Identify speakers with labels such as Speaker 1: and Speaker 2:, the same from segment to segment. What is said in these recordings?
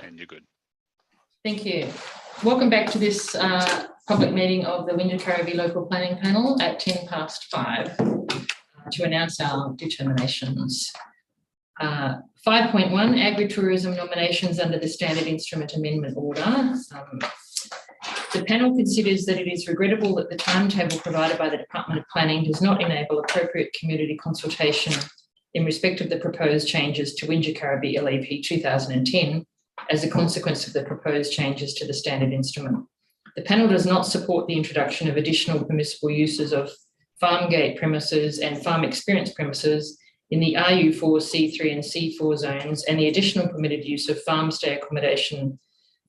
Speaker 1: And you're good.
Speaker 2: Thank you. Welcome back to this public meeting of the Wingecarribee Local Planning Panel at 5:10 to announce our determinations. 5.1, agritourism nominations under the Standard Instrument Amendment Order. The panel considers that it is regrettable that the timetable provided by the Department of Planning does not enable appropriate community consultation in respect of the proposed changes to Wingecarribee LEP 2010 as a consequence of the proposed changes to the standard instrument. The panel does not support the introduction of additional permissible uses of farm gate premises and farm experience premises in the RU4, C3 and C4 zones, and the additional permitted use of farm stay accommodation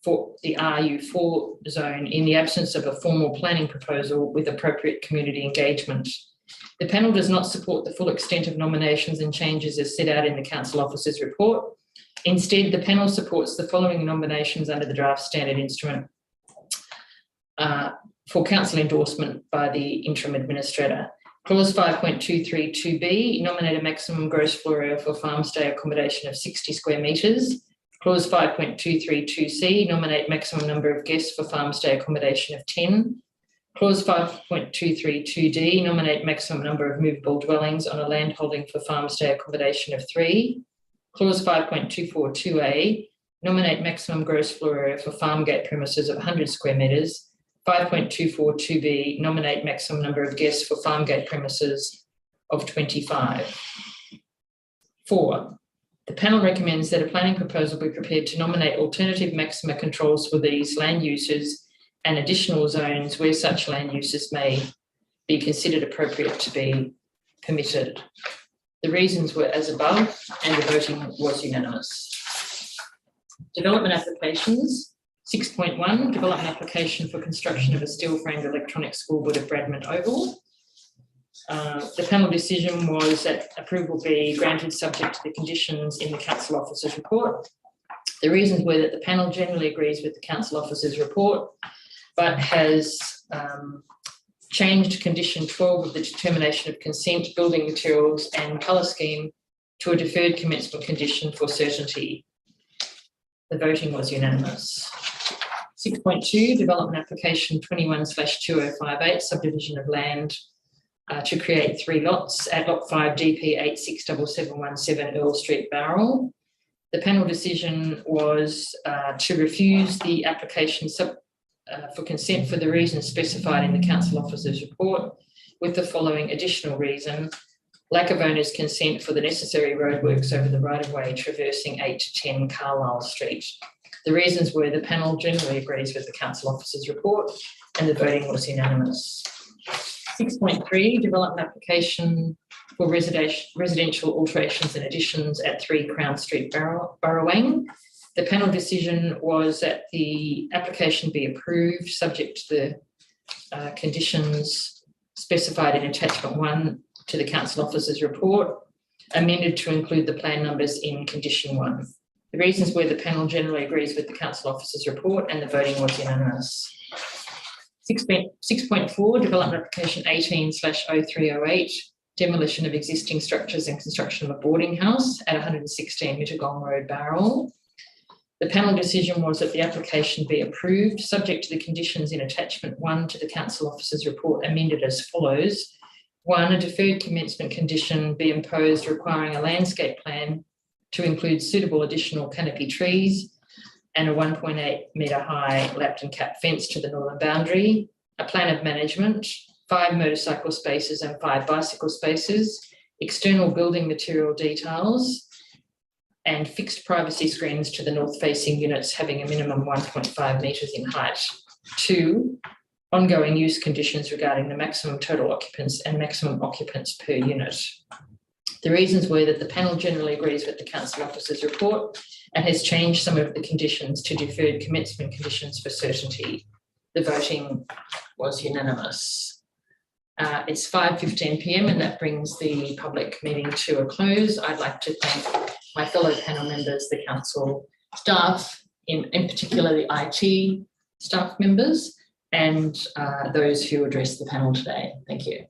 Speaker 2: for the RU4 zone in the absence of a formal planning proposal with appropriate community engagement. The panel does not support the full extent of nominations and changes as set out in the Council Officer's report. Instead, the panel supports the following nominations under the draft standard instrument for council endorsement by the interim administrator. Clause 5.232B, nominate a maximum gross floor area for farm stay accommodation of 60 square metres. Clause 5.232C, nominate maximum number of guests for farm stay accommodation of 10. Clause 5.232D, nominate maximum number of movable dwellings on a land holding for farm stay accommodation of 3. Clause 5.242A, nominate maximum gross floor area for farm gate premises of 100 square metres. 5.242B, nominate maximum number of guests for farm gate premises of 25. 4. The panel recommends that a planning proposal be prepared to nominate alternative maxima controls for these land uses and additional zones where such land uses may be considered appropriate to be permitted. The reasons were as above and the voting was unanimous. Development applications. 6.1, development application for construction of a steel-framed electronic scoreboard at Bradman Oval. The panel decision was that approval be granted subject to the conditions in the Council Officer's report. The reasons were that the panel generally agrees with the Council Officer's report, but has changed condition 12 of the determination of consent, building materials and colour scheme to a deferred commencement condition for certainty. The voting was unanimous. 6.2, development application 21/2058, subdivision of land to create 3 lots at lot 5 DP 867717 Earl Street, Bowral. The panel decision was to refuse the application for consent for the reasons specified in the Council Officer's report, with the following additional reason: lack of owner's consent for the necessary roadworks over the right-of-way traversing 8 to 10 Carlisle Street. The reasons were the panel generally agrees with the Council Officer's report and the voting was unanimous. 6.3, development application for residential alterations and additions at 3 Crown Street, Burrawang. The panel decision was that the application be approved subject to the conditions specified in attachment 1 to the Council Officer's report, amended to include the plan numbers in condition 1. The reasons were the panel generally agrees with the Council Officer's report and the voting was unanimous. 6.4, development application 18/0308, demolition of existing structures and construction of a boarding house at 116 Mittagong Road, Bowral. The panel decision was that the application be approved subject to the conditions in attachment 1 to the Council Officer's report, amended as follows. 1, a deferred commencement condition be imposed requiring a landscape plan to include suitable additional canopy trees and a 1.8 metre high lapped and capped fence to the northern boundary, a plan of management, 5 motorcycle spaces and 5 bicycle spaces, external building material details, and fixed privacy screens to the north-facing units having a minimum 1.5 metres in height. 2, ongoing use conditions regarding the maximum total occupants and maximum occupants per unit. The reasons were that the panel generally agrees with the Council Officer's report and has changed some of the conditions to deferred commencement conditions for certainty. The voting was unanimous. It's 5:15 p.m. and that brings the public meeting to a close. I'd like to thank my fellow panel members, the council staff, in particular the IT staff members, and those who addressed the panel today. Thank you.